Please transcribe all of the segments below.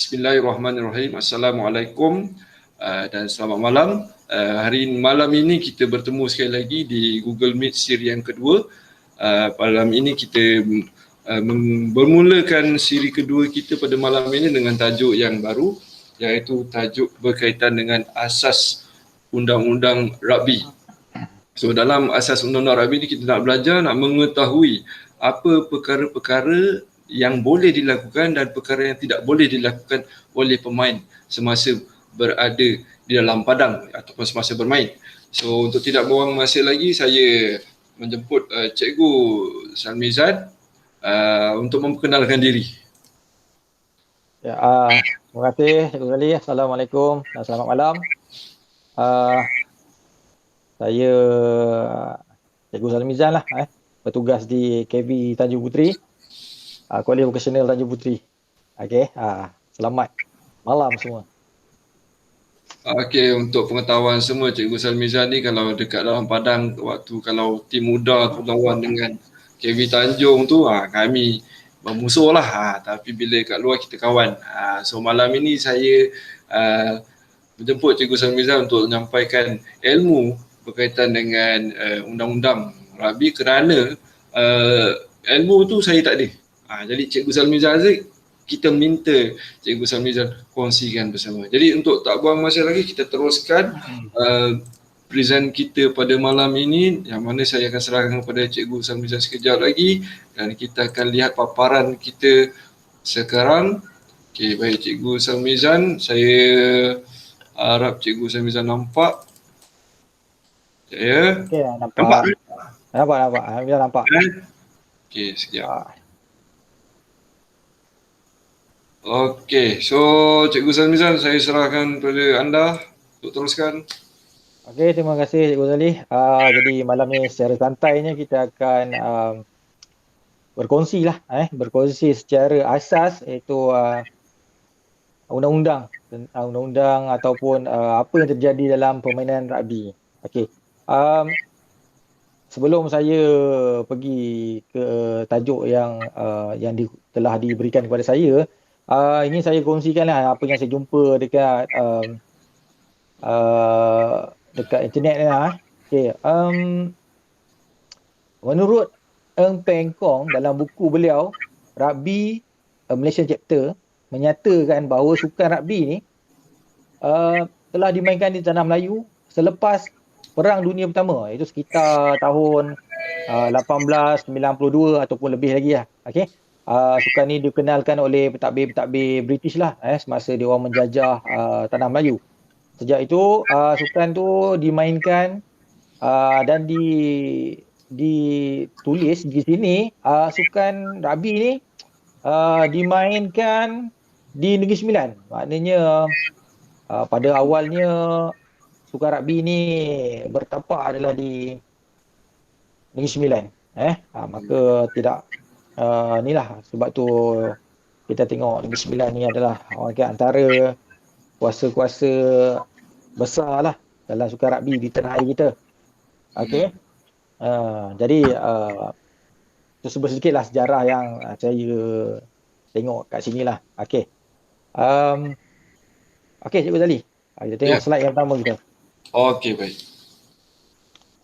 Bismillahirrahmanirrahim. Assalamualaikum dan selamat malam. Hari malam ini kita bertemu sekali lagi di Google Meet siri yang kedua. Malam ini kita bermulakan siri kedua kita pada malam ini dengan tajuk yang baru, iaitu tajuk berkaitan dengan asas undang-undang rugby. So dalam asas undang-undang rugby ini kita nak belajar, nak mengetahui apa perkara-perkara yang boleh dilakukan dan perkara yang tidak boleh dilakukan oleh pemain semasa berada di dalam padang ataupun semasa bermain. So untuk tidak buang masa lagi, saya menjemput Cikgu Salmizan untuk memperkenalkan diri. Ya, terima kasih Cikgu Ghali. Assalamualaikum dan selamat malam. Saya Cikgu Salmizan lah, bertugas di KB Tanjung Puteri, Kuala Vocational Tanjung Puteri. Okey, selamat malam semua. Okey, untuk pengetahuan semua, Cikgu Salmizan ni kalau dekat dalam padang, waktu kalau tim muda tu lawan dengan KB Tanjung tu, kami bermusuh lah. Tapi bila kat luar kita kawan. So malam ini saya menjemput Cikgu Salmizan untuk menyampaikan ilmu berkaitan dengan undang-undang rugby kerana ilmu tu saya tak ada. Jadi Cikgu Salmizan Aziz, kita minta Cikgu Salmizan kongsikan bersama. Jadi untuk tak buang masa lagi, kita teruskan present kita pada malam ini, yang mana saya akan serahkan kepada Cikgu Salmizan sekejap lagi dan kita akan lihat paparan kita sekarang. Okey, baik Cikgu Salmizan, saya harap Cikgu Salmizan nampak. Ya. Okey, nampak. Nampak. Alhamdulillah nampak. Okey, sekejap. Okey, so Cikgu Salmizan, saya serahkan kepada anda untuk teruskan. Okey, terima kasih Cikgu Ghali. Jadi malam ni secara santainya kita akan berkongsi lah, berkongsi secara asas, iaitu undang-undang ataupun apa yang terjadi dalam permainan rugby. Okey. Sebelum saya pergi ke tajuk yang telah diberikan kepada saya, ingin saya kongsikanlah apa yang saya jumpa dekat internet ni lah. Okey. Menurut Eng Peng Kong dalam buku beliau Rugby Malaysian Chapter menyatakan bahawa sukan rugby ni telah dimainkan di tanah Melayu selepas Perang Dunia Pertama, iaitu sekitar tahun 1892 ataupun lebih lagi lah. Okey. Sukan ni dikenalkan oleh pentadbir British lah, semasa dia orang menjajah tanah Melayu. Sejak itu sukan tu dimainkan dan ditulis di sini, sukan rugby ni dimainkan di Negeri Sembilan. Maknanya pada awalnya sukan rugby ni bertapak adalah di Negeri Sembilan. Maka tidak inilah sebab tu kita tengok Negeri Sembilan ni adalah antara kuasa-kuasa besar lah dalam sukan rugby di tanah air kita. Okey. Jadi tersebut sedikitlah sejarah yang saya tengok kat sini lah. Okey. Okey, Cikgu Zali. Kita tengok slide yang pertama kita. Okey, baik.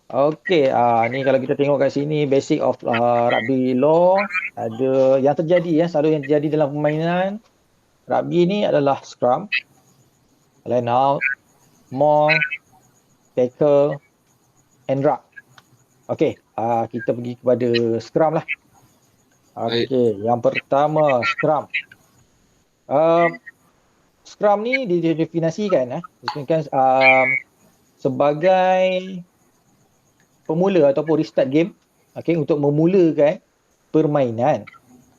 Okey, ni kalau kita tengok kat sini basic of rugby law, ada yang terjadi selalu yang terjadi dalam permainan rugby ni adalah scrum, line out, maul, tackle and ruck. Okey, kita pergi kepada scrum lah. Okey, yang pertama scrum. Scrum ni didefinisikan sebagai pemula ataupun restart game, untuk memulakan permainan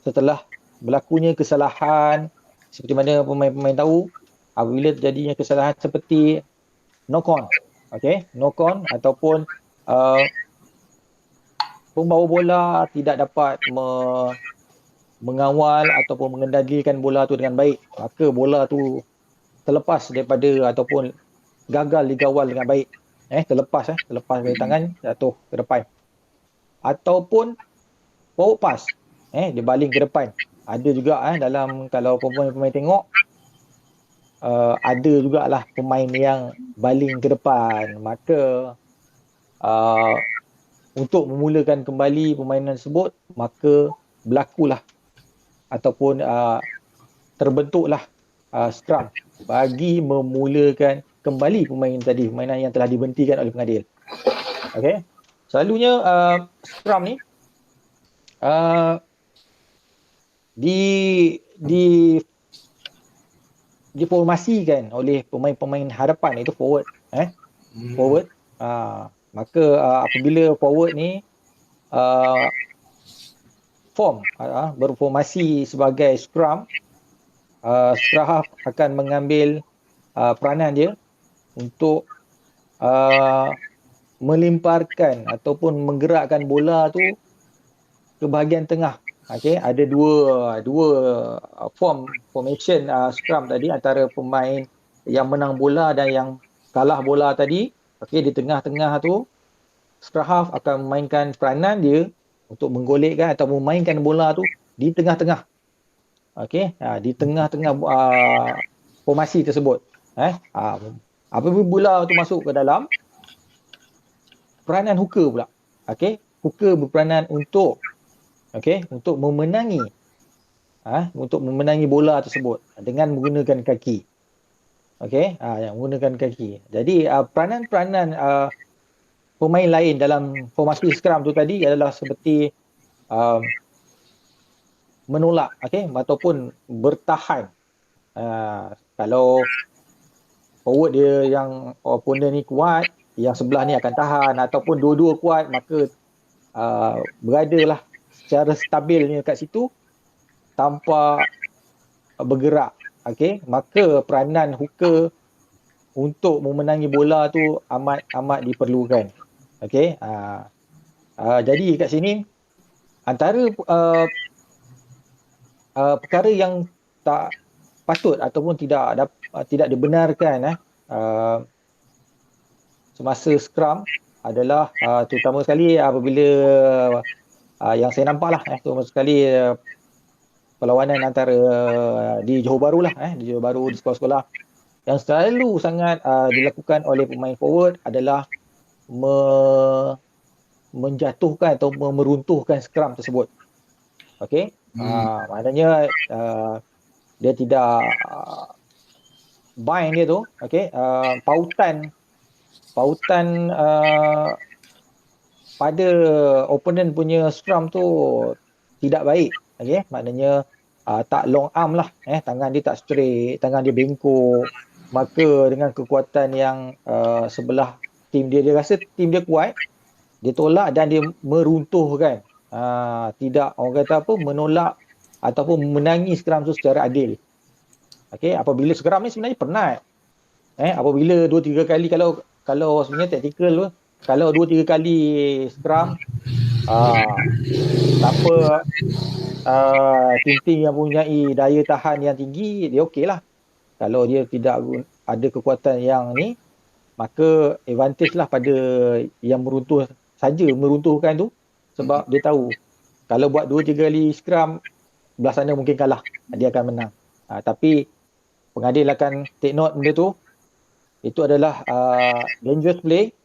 setelah berlakunya kesalahan, seperti mana pemain-pemain tahu, apabila terjadinya kesalahan seperti knock on, knock on ataupun pembawa bola tidak dapat mengawal ataupun mengendalikan bola tu dengan baik, maka bola tu terlepas daripada ataupun gagal digawal dengan baik, terlepas dari tangan, jatuh ke depan. Ataupun forward pass, dia baling ke depan. Ada juga dalam, kalau pemain-pemain tengok, ada jugalah pemain yang baling ke depan, maka untuk memulakan kembali permainan tersebut, maka berlakulah ataupun terbentuklah scrum bagi memulakan kembali permainan yang telah dibentikan oleh pengadil. Okey. Selalunya scrum ni di diformasikan oleh pemain-pemain hadapan, itu forward, forward. Maka apabila forward ni berformasi sebagai scrum, scrum half akan mengambil peranan dia untuk melimparkan ataupun menggerakkan bola tu ke bahagian tengah. Okey, ada dua formation scrum tadi, antara pemain yang menang bola dan yang kalah bola tadi. Okey, di tengah-tengah tu scrum half akan memainkan peranan dia untuk menggolekkan atau memainkan bola tu di tengah-tengah. Okey, di tengah-tengah formasi tersebut. Apabila bola tu masuk ke dalam, peranan hooker pula. Okey, hooker berperanan untuk memenangi bola tersebut dengan menggunakan kaki. Okey, yang menggunakan kaki. Jadi peranan-peranan pemain lain dalam formasi scrum tu tadi adalah seperti menolak, ataupun bertahan. Kalau forward dia yang opponent ni kuat, yang sebelah ni akan tahan, ataupun dua-dua kuat, maka beradalah secara stabilnya kat situ tanpa bergerak. Maka peranan hooker untuk memenangi bola tu amat diperlukan. Jadi kat sini antara perkara yang tak patut ataupun tidak dibenarkan semasa scrum adalah terutama sekali apabila yang saya nampak lah terutama sekali perlawanan antara di Johor Bahru lah, di Johor Bahru, di sekolah-sekolah, yang selalu sangat dilakukan oleh pemain forward adalah menjatuhkan atau meruntuhkan scrum tersebut. Maknanya dia tidak bind dia tu, pautan pada opponent punya scrum tu tidak baik. Maknanya tak long arm lah, tangan dia tak straight, tangan dia bengkok. Maka dengan kekuatan yang sebelah tim dia rasa tim dia kuat, dia tolak dan dia meruntuhkan. Tidak, orang kata apa, menolak ataupun memenangi scrum tu secara adil. Apabila scrum ni sebenarnya penat. Apabila 2-3 kali, kalau sebenarnya taktikal tu, kalau 2-3 kali scrum, tanpa tim-tim yang mempunyai daya tahan yang tinggi, dia okey lah. Kalau dia tidak ada kekuatan yang ni, maka advantage lah pada yang meruntuhkan tu, sebab dia tahu kalau buat 2-3 kali scrum, belah sana mungkin kalah, dia akan menang. Tapi pengadil akan take note benda tu. Itu adalah dangerous play,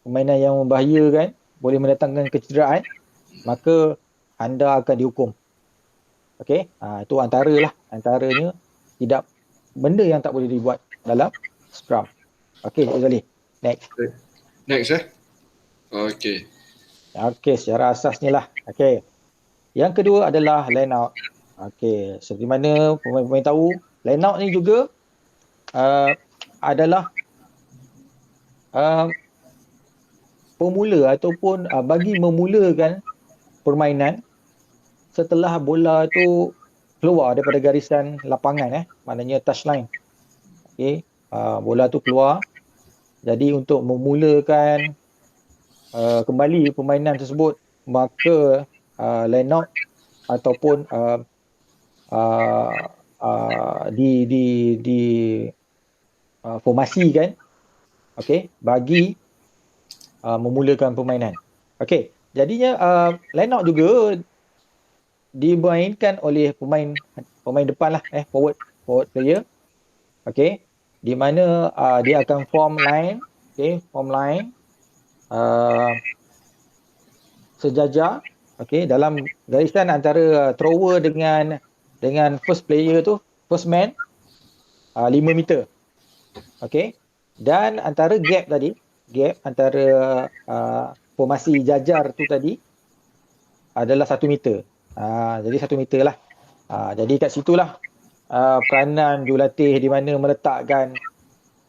permainan yang membahayakan, boleh mendatangkan kecederaan, maka anda akan dihukum. Itu antaranya tidak, benda yang tak boleh dibuat dalam scrum. Cik Zali, Next secara asasnya lah. Yang kedua adalah line out. Seperti mana pemain-pemain tahu, line out ni juga adalah pemula ataupun bagi memulakan permainan setelah bola tu keluar daripada garisan lapangan, maknanya touchline. Bola tu keluar. Jadi untuk memulakan kembali permainan tersebut, maka line out ataupun formasikan bagi memulakan permainan. Jadinya line out juga dimainkan oleh pemain depan lah, forward player. okey, di mana dia akan form line, okey, form line sejajar, okey, dalam garisan antara thrower dengan first player tu, first man 5 meter. Okey. Dan antara gap antara formasi jajar tu tadi adalah 1 meter. Jadi 1 meter lah. Jadi kat situlah peranan jurulatih di mana meletakkan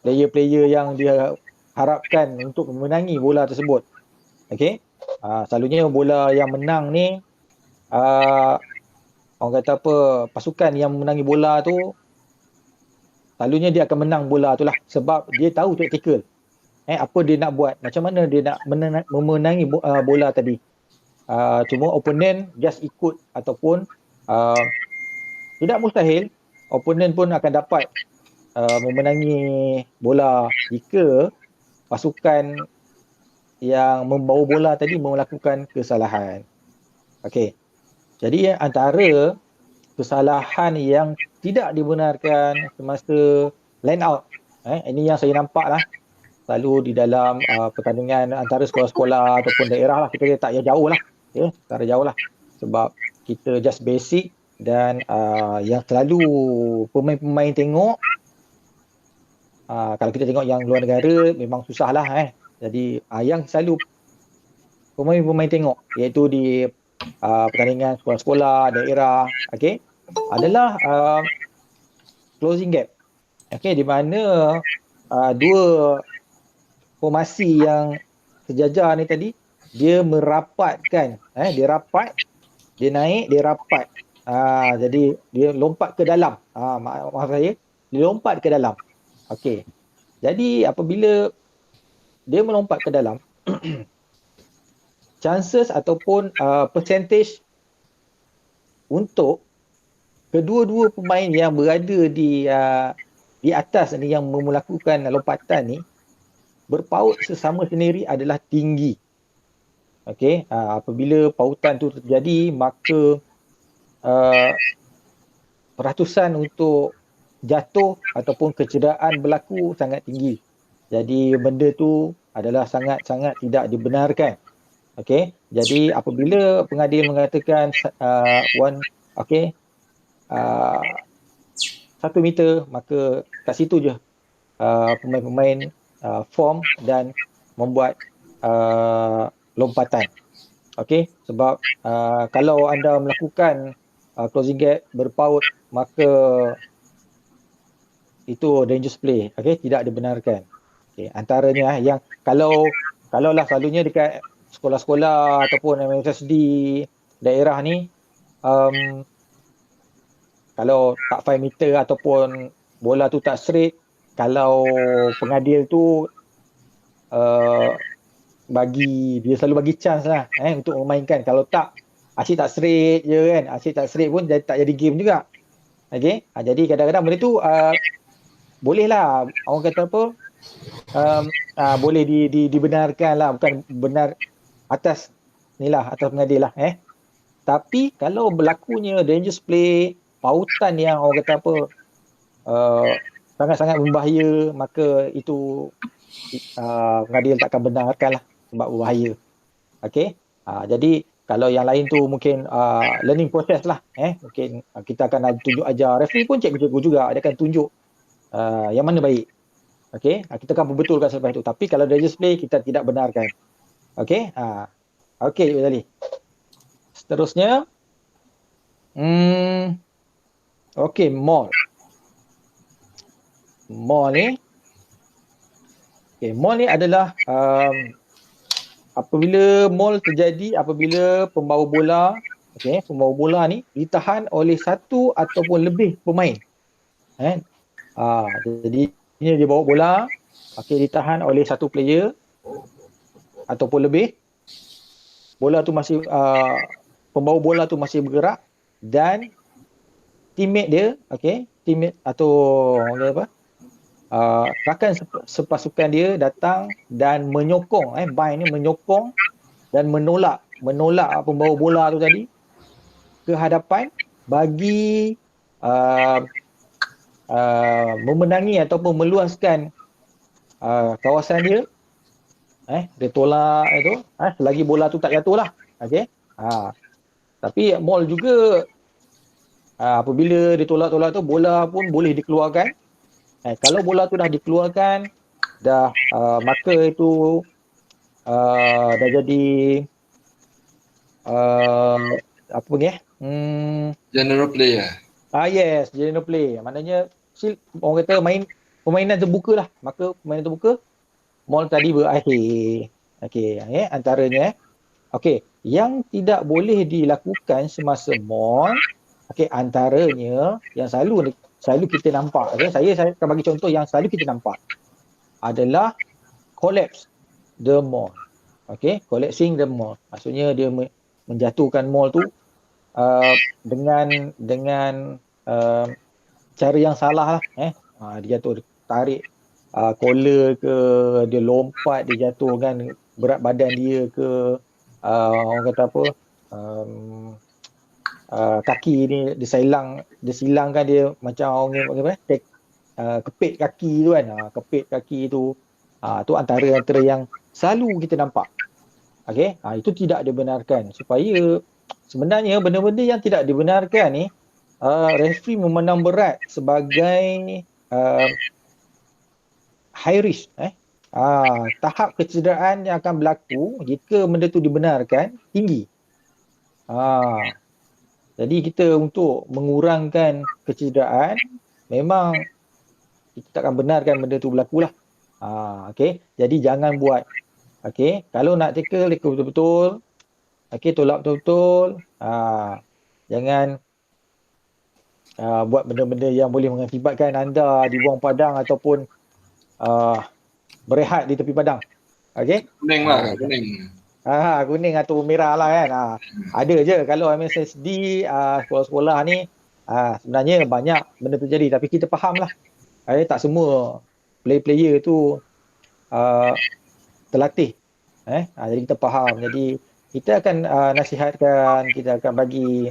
player-player yang dia harapkan untuk memenangi bola tersebut. Okey. Selalunya bola yang menang ni orang kata apa, pasukan yang menangi bola tu selalunya dia akan menang bola tu lah sebab dia tahu taktikal. Apa dia nak buat, macam mana dia nak memenangi bola tadi. Cuma opponent just ikut ataupun tidak mustahil opponent pun akan dapat memenangi bola jika pasukan yang membawa bola tadi melakukan kesalahan. Okey. Jadi antara kesalahan yang tidak dibenarkan semasa line out, ini yang saya nampak lah selalu di dalam pertandingan antara sekolah-sekolah ataupun daerah lah, kita tak jauh lah, tak jauh lah sebab kita just basic dan yang selalu pemain-pemain tengok, kalau kita tengok yang luar negara memang susah lah jadi yang selalu pemain-pemain tengok iaitu di pertandingan sekolah-sekolah daerah, okey, adalah closing gap, okey, di mana dua formasi yang sejajar ni tadi dia merapatkan, dia rapat, dia naik, dia rapat, jadi dia lompat ke dalam, maaf saya, dia lompat ke dalam. Okey, jadi apabila dia melompat ke dalam chances ataupun percentage untuk kedua-dua pemain yang berada di atas ni yang melakukan lompatan ni berpaut sesama sendiri adalah tinggi. Okey, apabila pautan tu terjadi maka peratusan untuk jatuh ataupun kecederaan berlaku sangat tinggi. Jadi benda tu adalah sangat-sangat tidak dibenarkan. Okey, jadi apabila pengadil mengatakan 1 meter, maka kat situ je pemain-pemain form dan membuat lompatan. Okey, sebab kalau anda melakukan closing gap berpaut maka itu dangerous play, okey, tidak dibenarkan. Okey, antaranya yang kalau lah selalunya dekat sekolah-sekolah ataupun MSSD daerah ni kalau tak 5 meter ataupun bola tu tak straight, kalau pengadil tu dia selalu bagi chance lah untuk memainkan. Kalau tak, asyik tak straight je kan, asyik tak straight pun tak jadi game juga. Okey, jadi kadang-kadang benda tu boleh lah, orang kata apa, boleh dibenarkan lah, bukan benar atas pengadil lah. Tapi kalau berlakunya dangerous play, pautan yang orang kata apa sangat-sangat berbahaya, maka itu pengadil takkan benarkan lah sebab berbahaya. Okey, jadi kalau yang lain tu mungkin learning process lah. Mungkin kita akan tunjuk ajar, referee pun cikgu-cikgu juga, dia akan tunjuk yang mana baik. Okey, kita akan perbetulkan selepas itu. Tapi kalau dangerous play kita tidak benarkan. Okey, okey Cikgu Zali. Seterusnya, okey, mall ni adalah apabila mall terjadi apabila pembawa bola ni ditahan oleh satu ataupun lebih pemain. Jadi ini dia bawa bola, ditahan oleh satu player ataupun lebih. Bola tu masih pembawa bola tu masih bergerak dan teammate atau rakan sepasukan dia datang dan menyokong, bind ni menyokong dan menolak pembawa bola tu tadi ke hadapan bagi memenangi ataupun meluaskan kawasan dia, dia tolak itu, selagi bola tu tak jatuh lah. Okey. Tapi Mall juga apabila ditolak-tolak tu, bola pun boleh dikeluarkan. Kalau bola tu dah dikeluarkan, maka itu dah jadi apa ni General player. yes, general play. Maknanya orang kata permainan terbuka lah. Maka permainan terbuka, Mall tadi berakhir. Okey, antaranya okey, yang tidak boleh dilakukan semasa Mall, okey, antaranya yang selalu kita nampak, saya akan bagi contoh yang selalu kita nampak adalah collapse the mall. Okey, collapsing the mall. Maksudnya dia menjatuhkan mall tu dengan cara yang salah lah. Dia jatuh, tarik collar ke, dia lompat, dia jatuhkan berat badan dia ke, orang kata apa, kaki ni dia silangkan dia macam orang apa, kepit kaki tu kan, kepit kaki tu, tu antara yang selalu kita nampak. Okey, itu tidak dibenarkan. Supaya sebenarnya benda-benda yang tidak dibenarkan ni, referee memandang berat sebagai high risk. Tahap kecederaan yang akan berlaku jika benda tu dibenarkan tinggi. Jadi kita untuk mengurangkan kecederaan, memang kita takkan benarkan benda tu berlaku lah. Okey, jadi jangan buat. Okey, kalau nak tackle betul-betul. Okey, tolak betul-betul. Jangan buat benda-benda yang boleh mengakibatkan anda dibuang padang ataupun berehat di tepi padang. Okey? Kuning lah, kuning. Kuning atau merah lah kan. Ada je kalau MSSD sekolah-sekolah ni sebenarnya banyak benda terjadi, tapi kita faham lah. Tak semua player tu terlatih. Jadi kita faham. Jadi kita akan nasihatkan, kita akan bagi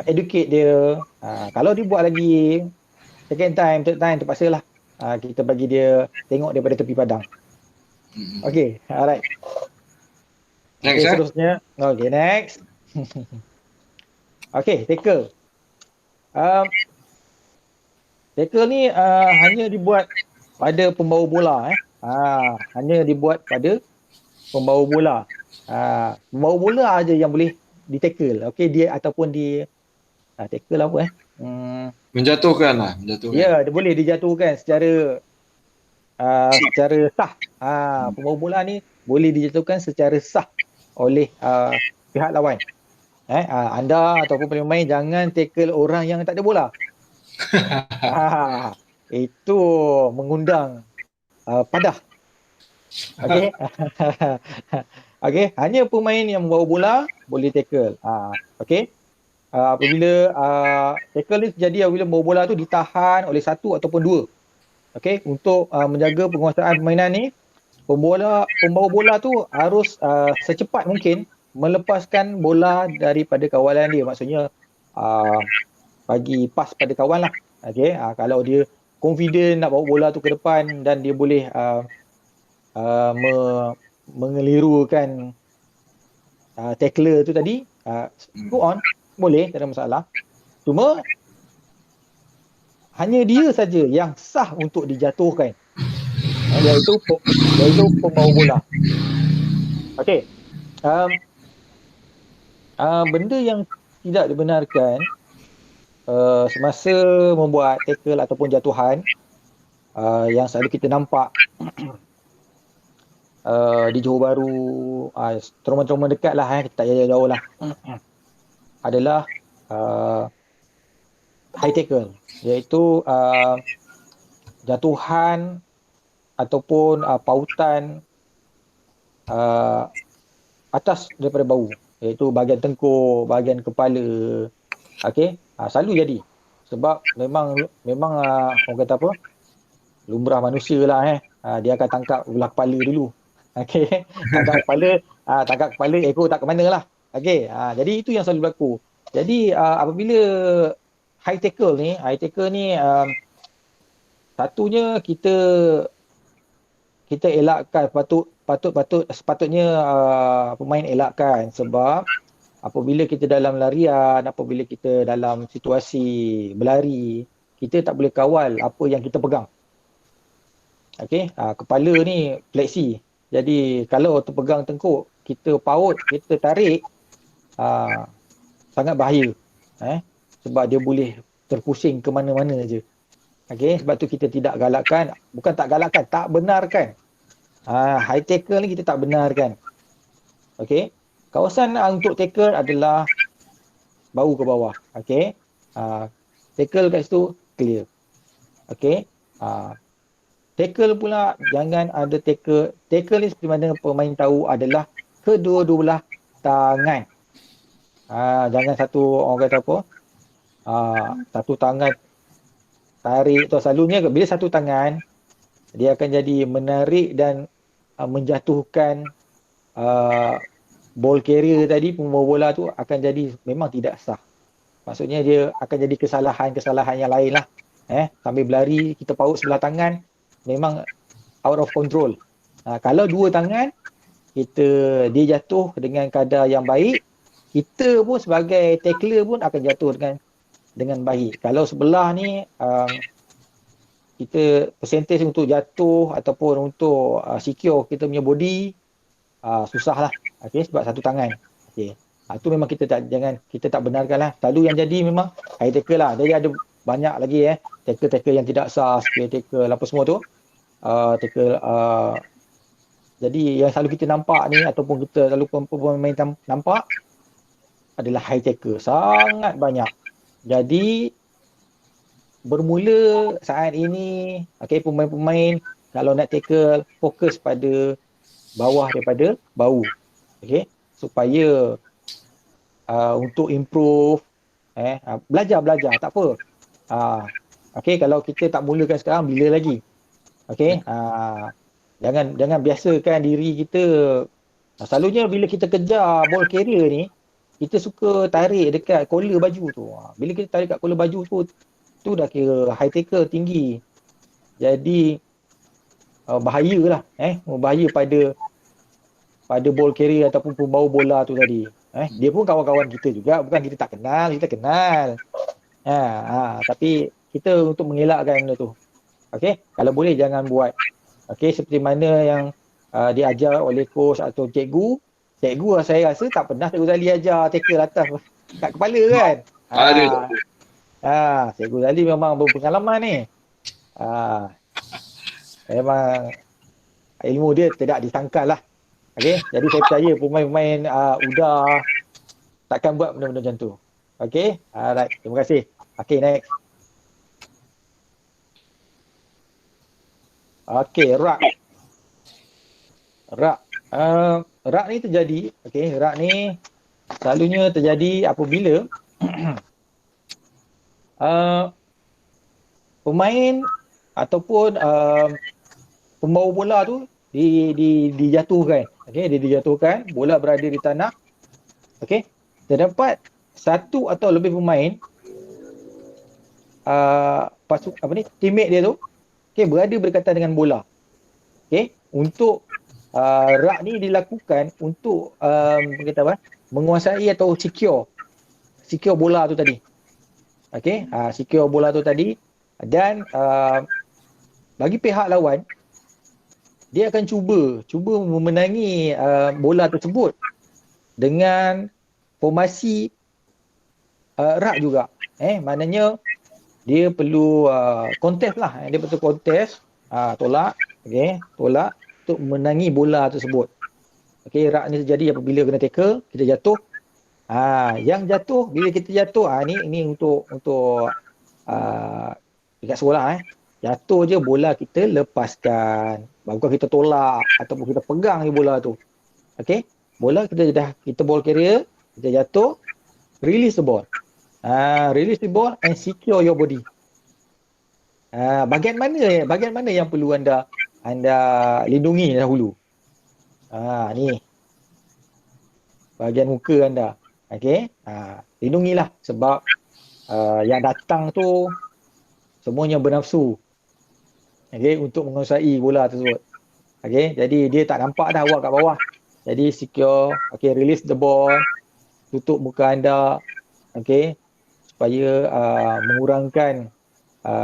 educate dia. Kalau dia buat lagi second time, third time, terpaksa lah kita bagi dia tengok daripada tepi padang. Okay, alright. Next, seterusnya. Okay, next. Okay, tackle. Tackle ni hanya dibuat pada pembawa bola. Hanya dibuat pada pembawa bola. Pembawa bola aja yang boleh di-tackle. Okay, dia ataupun tackle apa menjatuhkan lah, menjatuhkan. Ya, dia boleh dijatuhkan secara sah. Pembawa bola ni boleh dijatuhkan secara sah oleh pihak lawan. Anda ataupun pemain jangan tackle orang yang tak ada bola. Itu mengundang padah. Okey. Okey, hanya pemain yang membawa bola boleh tackle. Okey. Apabila tackle ni terjadi apabila membawa bola tu ditahan oleh satu ataupun dua. Okey, untuk menjaga penguasaan permainan ni, pembawa bola tu harus secepat mungkin melepaskan bola daripada kawalan dia. Maksudnya bagi pas pada kawan lah. Okey, kalau dia confident nak bawa bola tu ke depan dan dia boleh mengelirukan tackler tu tadi, go on, boleh, tak ada masalah. Cuma hanya dia saja yang sah untuk dijatuhkan, iaitu pembawa bola. Okey. Benda yang tidak dibenarkan semasa membuat tackle ataupun jatuhan, yang selalu kita nampak di Johor Bahru, trauma-trauma dekat lah, kita tak jauh-jauh lah, adalah high tackle, iaitu jatuhan ataupun pautan atas daripada bahu, iaitu bahagian tengkuk, bahagian kepala. Okey, selalu jadi sebab memang orang kata apa, lumrah manusia lah, dia akan tangkap belah kepala dulu. Okey, tangkap kepala, ekor tak ke mana lah. Okey, jadi itu yang selalu berlaku. Jadi apabila high tackle ni Satunya kita elakkan, sepatutnya pemain elakkan, sebab apabila kita dalam larian, apabila kita dalam situasi berlari, kita tak boleh kawal apa yang kita pegang. Okey, kepala ni fleksi. Jadi kalau terpegang tengkuk, kita paut, kita tarik, sangat bahaya. Sebab dia boleh terpusing ke mana-mana je. Okey, sebab tu kita tidak galakkan, bukan tak galakkan, tak benarkan. High tackle ni kita tak benarkan. Okey. Kawasan untuk tackle adalah bahu ke bawah. Okey. Tackle kat situ clear. Okey. Tackle pula jangan ada tackle. Tackle ni seperti mana pemain tahu adalah kedua-dua belah tangan. Jangan satu orang kata apa? Satu tangan tarik tu, selalunya bila satu tangan dia akan jadi menarik dan menjatuhkan ball carrier tadi, pembawa bola tu akan jadi memang tidak sah. Maksudnya dia akan jadi kesalahan yang lain lah. Sambil berlari kita paut sebelah tangan, memang out of control. Kalau dua tangan, dia jatuh dengan kadar yang baik, kita pun sebagai tackler pun akan jatuh dengan baik. Kalau sebelah ni kita percentage untuk jatuh ataupun untuk secure kita punya body, susah lah. Sebab satu tangan. Itu memang kita tak benarkan lah. Selalu yang jadi memang high tackle lah. Dia ada banyak lagi tackle yang tidak sah, tackle apa semua tu. Tackle jadi yang selalu kita nampak ni, ataupun kita selalu pemain nampak adalah high tackle. Sangat banyak. Jadi bermula saat ini, pemain-pemain kalau nak tackle, fokus pada bawah daripada bahu. Supaya untuk improve, belajar tak apa. Kalau kita tak mulakan sekarang, bila lagi? Jangan biasakan diri kita. Selalunya bila kita kejar ball carrier ni, kita suka tarik dekat collar baju tu. Bila kita tarik kat collar baju tu dah kira high tackle tinggi. Jadi bahayalah, bahaya pada ball carrier ataupun pembawa bola tu tadi. Dia pun kawan-kawan kita juga, bukan kita tak kenal, kita kenal. Tapi kita untuk mengelakkan benda tu. Kalau boleh jangan buat. Seperti mana yang diajar oleh coach atau cikgu saya rasa tak pernah Cikgu Zali ajar tackle atas kat kepala kan. Cikgu Zali memang berpengalaman ni. Memang ilmu dia tidak disangkal lah. Jadi saya percaya pemain-pemain UDA takkan buat benda-benda macam tu. Alright, terima kasih. Next. Rak ni terjadi, rak ni selalunya terjadi apabila pemain ataupun pembawa bola tu dijatuhkan. Dia dijatuhkan, bola berada di tanah. Terdapat satu atau lebih pemain teammate dia tu berada berdekatan dengan bola. Untuk rak ni dilakukan untuk menguasai atau secure bola tu tadi. Secure bola tu tadi, dan bagi pihak lawan, dia akan cuba memenangi bola tersebut dengan formasi rak juga. Maknanya dia perlu kontes lah. Dia perlu kontes, tolak untuk menangi bola tersebut. Rak ni terjadi apabila kena tackle, kita jatuh. Yang jatuh, bila kita jatuh, ini untuk dekat sekolah. Jatuh je, bola kita lepaskan. Bukan kita tolak ataupun kita pegang je bola tu. Bola kita ball carrier, kita jatuh, release the ball. Release the ball and secure your body. Bahagian mana yang perlu anda lindungi dahulu? Ni bahagian muka anda. Lindungilah, sebab yang datang tu semuanya bernafsu. okey, untuk menguasai bola tersebut. Okey, jadi dia tak nampak dah awak kat bawah. Jadi secure, okey, release the ball, tutup muka anda, okey, supaya mengurangkan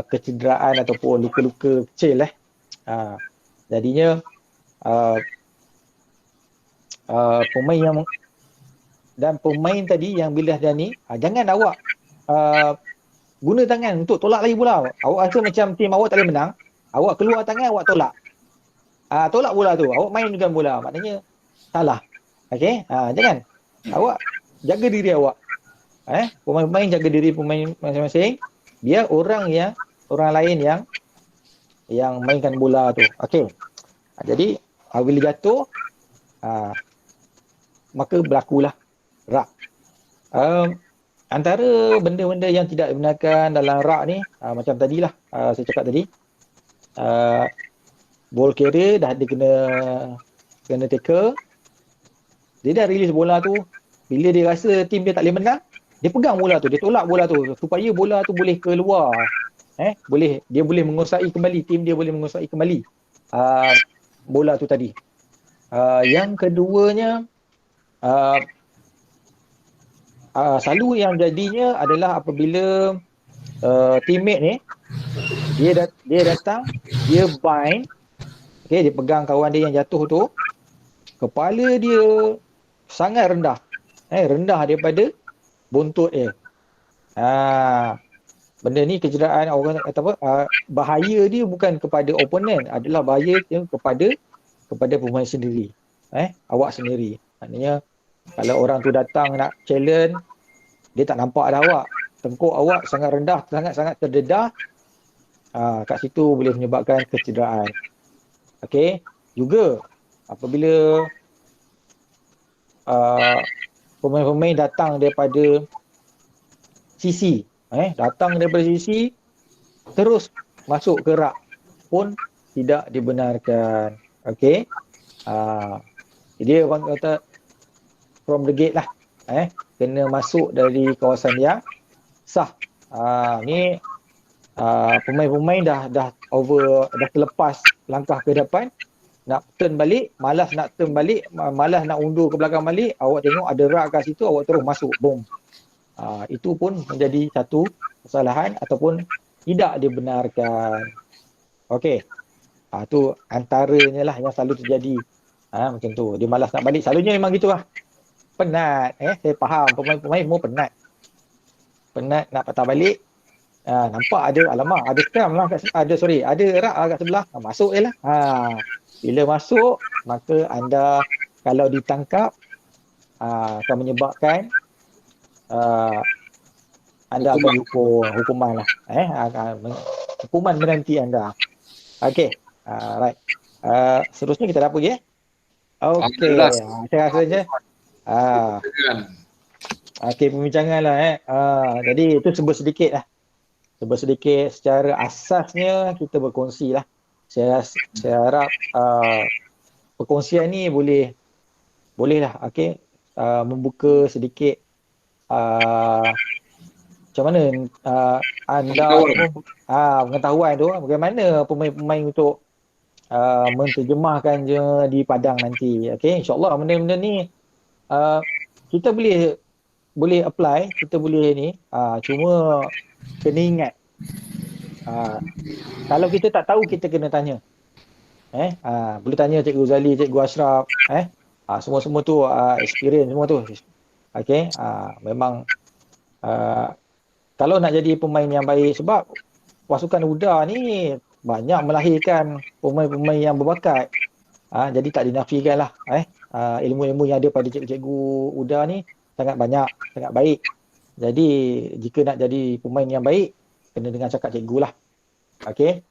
kecederaan ataupun luka-luka kecil Uh, jadinya uh, pemain yang dan pemain tadi yang bilas dah ni, jangan awak uh, guna tangan untuk tolak lagi bola. Awak rasa macam tim awak tak boleh menang, awak keluar tangan, awak tolak. Tolak bola tu, awak main dengan bola. Maknanya salah. Okey? Jangan. Awak jaga diri awak. Pemain-pemain jaga diri pemain masing-masing. Biar orang lain yang mainkan bola tu. Okey. Jadi bila jatuh, maka berlakulah rak. Antara benda-benda yang tidak dibenarkan dalam rak ni, macam tadilah saya cakap tadi, ball carrier dah dia kena tackle, dia dah release bola tu, bila dia rasa tim dia tak boleh menang, dia pegang bola tu, dia tolak bola tu supaya bola tu boleh keluar. Dia boleh menguasai kembali, tim dia boleh menguasai kembali bola tu tadi. Yang keduanya, selalu yang jadinya adalah apabila teammate ni dia datang, dia bind, dia pegang kawan dia yang jatuh tu, kepala dia sangat rendah, rendah daripada buntut dia. Benda ni kecederaan, orang kata apa, bahaya dia bukan kepada opponent, adalah bahaya dia kepada pemain sendiri, awak sendiri. Maknanya kalau orang tu datang nak challenge, dia tak nampak dah awak, tengkuk awak sangat rendah, sangat-sangat terdedah, kat situ boleh menyebabkan kecederaan. Okey, juga apabila pemain-pemain datang daripada sisi, terus masuk ke rak pun tidak dibenarkan. Okey, dia orang kata from the gate lah, kena masuk dari kawasan yang sah. Ni pemain-pemain dah terlepas langkah ke depan, nak turn balik, malas nak turn balik, malas nak undur ke belakang balik, awak tengok ada rak kat situ, awak terus masuk, boom. Itu pun menjadi satu kesalahan ataupun tidak dibenarkan. Okey, tu antaranya lah yang selalu terjadi. Macam tu, dia malas nak balik, selalunya memang gitulah. Penat, saya faham, pemain-pemain semua penat nak patah balik. Nampak ada scrum lah ada rak kat sebelah, masuk je lah. Bila masuk, maka anda kalau ditangkap, akan menyebabkan anda akan hukuman lah. Hukuman menanti anda. Okey, right. Seterusnya kita dah pergi. Okey, saya rasanya okey, perbincangan lah. Jadi itu sedikit secara asasnya kita berkongsi lah. Saya harap perkongsian ni boleh lah, okey, membuka sedikit macam mana anda pengetahuan tu, bagaimana pemain-pemain untuk menterjemahkan je di padang nanti. Okey, insya-Allah benda-benda ni kita boleh apply, kita boleh ni, cuma kena ingat, kalau kita tak tahu kita kena tanya. Boleh tanya Cikgu Zali, Cikgu Ashraf, semua tu experience semua tu. Okey, memang kalau nak jadi pemain yang baik, sebab pasukan UDA ni banyak melahirkan pemain-pemain yang berbakat. Jadi tak dinafikan lah, ilmu-ilmu yang ada pada cikgu-cikgu UDA ni sangat banyak, sangat baik. Jadi jika nak jadi pemain yang baik, kena dengan cakap cikgu lah. Okey.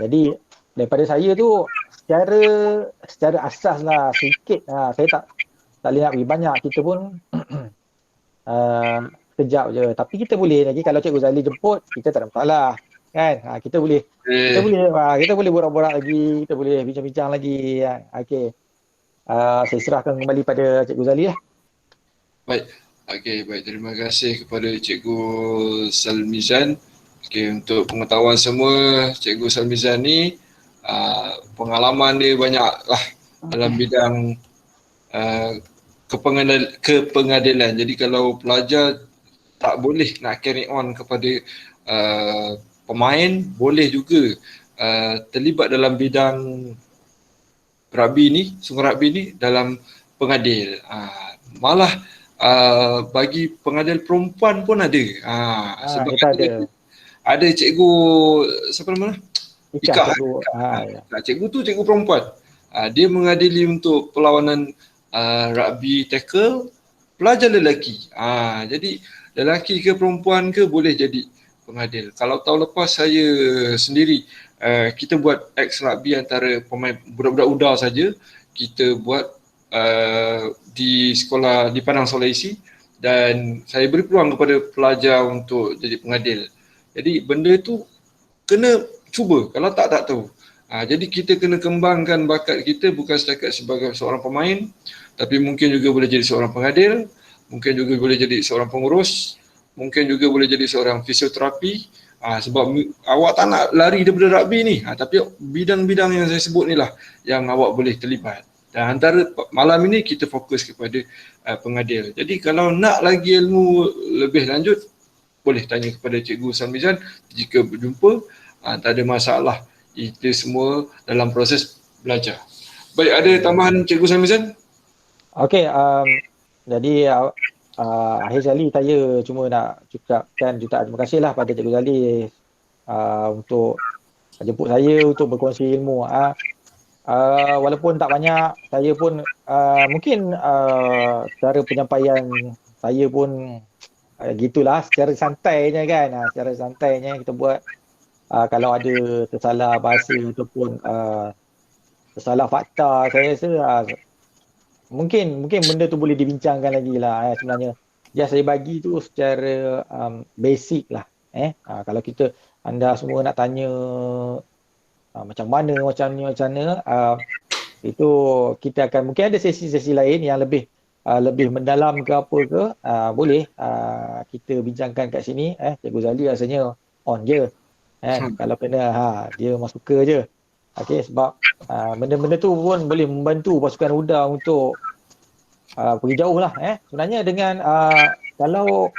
Jadi daripada saya tu secara asas lah sikit, saya tak boleh nak bagi banyak, kita pun sekejap je. Tapi kita boleh lagi, kalau Cikgu Zali jemput, kita tak ada masalah. Kan? Kita boleh borak-borak lagi, kita boleh bincang-bincang lagi. Okey. Saya serahkan kembali pada Cikgu Zali lah. Baik. Okey, baik. Terima kasih kepada Cikgu Salmizan Okey, untuk pengetahuan semua, Cikgu Salmizan ni pengalaman dia banyak lah dalam bidang uh, kepengadilan. Jadi kalau pelajar tak boleh nak carry on kepada pemain, boleh juga terlibat dalam bidang rugby ni, sungai rugby ni dalam pengadil. Malah bagi pengadil perempuan pun ada. Sebab Kita ada ada cikgu siapa nama? Ika Ika. cikgu. Ya. Cikgu tu cikgu perempuan. Dia mengadili untuk perlawanan rugby tackle pelajar lelaki. Jadi lelaki ke perempuan ke boleh jadi pengadil. Kalau tahun lepas saya sendiri kita buat ex rugby antara pemain budak-budak UDA saja. Kita buat di sekolah di Padang Sulawesi dan saya beri peluang kepada pelajar untuk jadi pengadil. Jadi benda tu kena cuba, kalau tak tahu. Jadi kita kena kembangkan bakat kita bukan setakat sebagai seorang pemain, tapi mungkin juga boleh jadi seorang pengadil, mungkin juga boleh jadi seorang pengurus, mungkin juga boleh jadi seorang fisioterapi. Sebab awak tak nak lari daripada rugby ni, tapi bidang-bidang yang saya sebut ni lah yang awak boleh terlibat. Dan antara malam ini kita fokus kepada pengadil. Jadi kalau nak lagi ilmu lebih lanjut, boleh tanya kepada Cikgu Salmizan jika berjumpa. Tak ada masalah. Kita semua dalam proses belajar. Baik, ada tambahan Cikgu Salmizan? Okey, jadi akhir sekali saya cuma nak ucapkan jutaan terima kasih lah pada Cikgu Zali untuk jemput saya untuk berkongsi ilmu. Walaupun tak banyak, saya pun mungkin cara penyampaian saya pun gitulah secara santainya kan. Secara santainya kita buat. Kalau ada tersalah bahasa ataupun tersalah fakta, saya rasa mungkin benda tu boleh dibincangkan lagi lah sebenarnya. Just saya bagi tu secara basic lah. Kalau anda semua nak tanya macam mana, itu kita akan mungkin ada sesi-sesi lain yang lebih mendalam ke apa ke, boleh kita bincangkan kat sini. Cikgu Zali rasanya on je. Kalau kena dia memang suka je. Okey, sebab benda-benda tu pun boleh membantu pasukan UDA untuk pergi jauh lah. Sebenarnya dengan kalau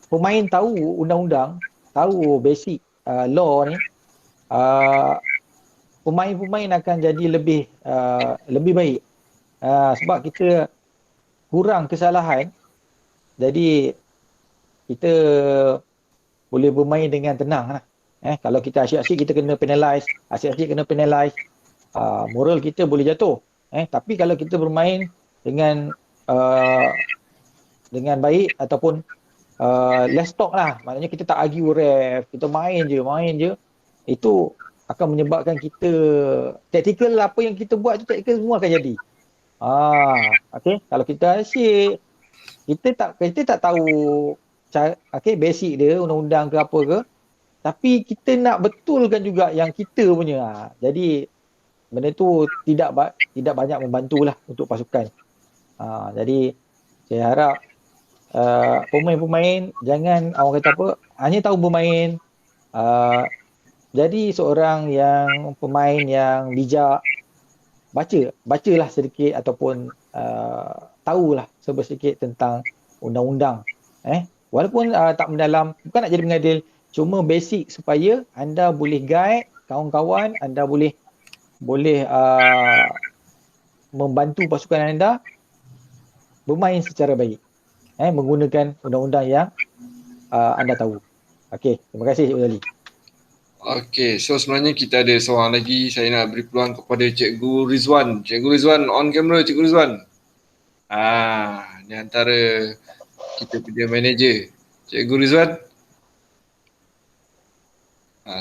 pemain tahu undang-undang, tahu basic law ni, pemain-pemain akan jadi lebih baik. Sebab kita kurang kesalahan, jadi kita boleh bermain dengan tenang lah. Kalau kita asyik-asyik kita kena penalize, moral kita boleh jatuh. Tapi kalau kita bermain dengan baik ataupun less talk lah, maknanya kita tak argue ref, kita main je, itu akan menyebabkan kita tactical apa yang kita buat tu tactical semua akan jadi. Okey, kalau kita asyik kita tak tahu basic dia undang-undang ke apa ke, tapi kita nak betulkan juga yang kita punya. Jadi benda tu tidak banyak membantulah untuk pasukan. Jadi saya harap pemain-pemain jangan orang kata apa, hanya tahu bermain, jadi seorang yang pemain yang bijak, bacalah sedikit ataupun tahulah sedikit tentang undang-undang. Walaupun tak mendalam, bukan nak jadi pengadil, cuma basic supaya anda boleh guide kawan-kawan, anda boleh membantu pasukan anda bermain secara baik, menggunakan undang-undang yang anda tahu. Okey, terima kasih Cikgu Zali. Okey, so sebenarnya kita ada seorang lagi. Saya nak beri peluang kepada Cikgu Rizwan. Cikgu Rizwan, on camera Cikgu Rizwan. Ni antara kita punya manager. Cikgu Rizwan.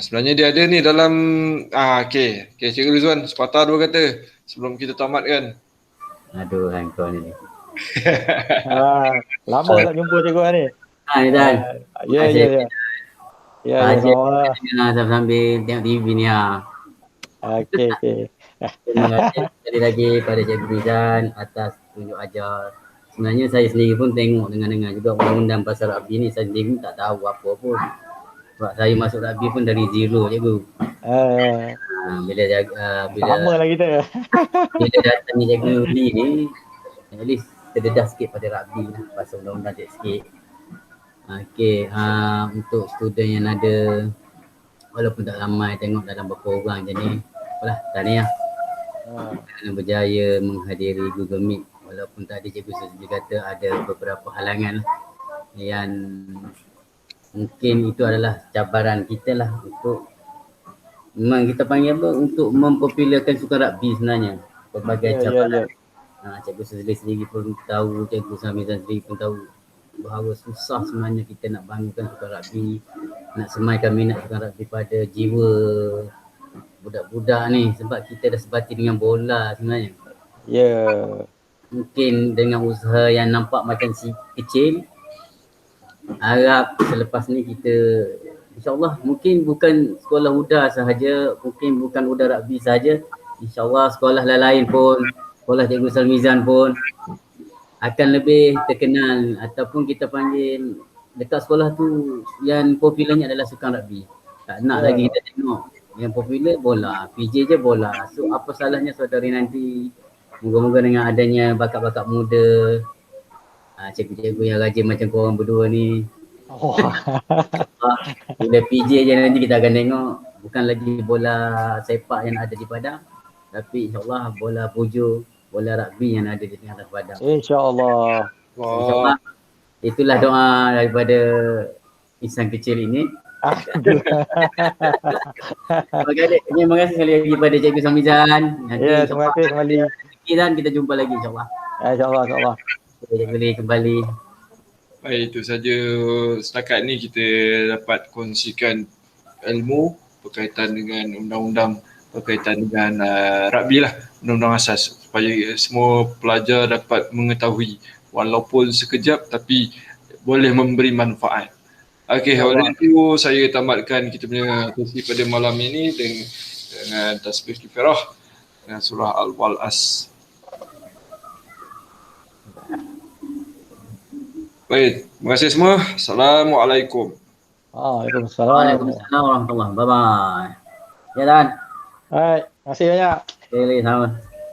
Sebenarnya dia ada ni dalam okey, Cikgu Rizwan, sepatah dua kata sebelum kita tamatkan. Aduh, kau ni. Lama tak jumpa cikgu ni. Dan. Ya. Ya, sambil tengok TV ni Okey. Terima kasih sekali lagi pada Cikgu Rizwan atas tunjuk ajar. Sebenarnya saya sendiri pun tengok dengar juga undang-undang pasal rugby ni, saya sendiri tak tahu apa pun. Sebab saya masuk rugby pun dari zero cikgu. Eh, Bila sama lah kita. bila datang cikgu Lee ni, at least terdedah sikit pada rugby lah, pasal undang-undang sikit. Okey, untuk student yang ada, walaupun tak ramai, tengok dalam beberapa orang je ni, apalah, tahniah kerana berjaya menghadiri Google Meet. Walaupun tadi Cikgu Suzli kata ada beberapa halangan yang mungkin itu adalah cabaran kita lah untuk, memang kita panggil apa, untuk mempopularkan sukan rugby sebenarnya. Pelbagai cabaran. Cikgu Suzli sendiri pun tahu, Cikgu Samizan sendiri pun tahu bahawa susah sebenarnya kita nak bangunkan sukan rugby, nak semaikan minat sukan rugby pada jiwa budak-budak ni, sebab kita dah sebati dengan bola sebenarnya. Mungkin dengan usaha yang nampak macam kecil, harap selepas ni kita insyaAllah, mungkin bukan sekolah UDA sahaja, mungkin bukan UDA rugby sahaja, insyaAllah sekolah lain pun, sekolah Cikgu Salmizan pun akan lebih terkenal, ataupun kita panggil dekat sekolah tu yang popularnya adalah sukan rugby. Tak nak lagi kita tengok yang popular bola, PJ je bola. So apa salahnya saudari nanti, moga-moga dengan adanya bakat-bakat muda, cikgu-cikgu yang rajin macam korang berdua ni, bila PJ je nanti kita akan tengok bukan lagi bola sepak yang ada di padang, tapi insyaAllah bola bujur, bola rugby yang ada di tengah padang. InsyaAllah. InsyaAllah. Itulah doa daripada insan kecil ini. Terima kasih sekali lagi kepada Cikgu Samizan. Ya, terima kasih kembali. Dan kita jumpa lagi insyaAllah. InsyaAllah. Cikgu Lee kembali. Baik, itu saja setakat ni kita dapat kongsikan ilmu berkaitan dengan undang-undang berkaitan dengan rugby lah, undang-undang asas, supaya semua pelajar dapat mengetahui walaupun sekejap tapi boleh memberi manfaat. Okey, oleh itu saya tamatkan kita punya sesi pada malam ini dengan tasbih kifirah dengan surah Al-Wal'as. Baik, terima kasih semua. Assalamualaikum. Waalaikumsalam. Waalaikumsalam warahmatullahi wabarakatuh. Bye bye. Ya Dan. Baik, terima kasih banyak. Sama.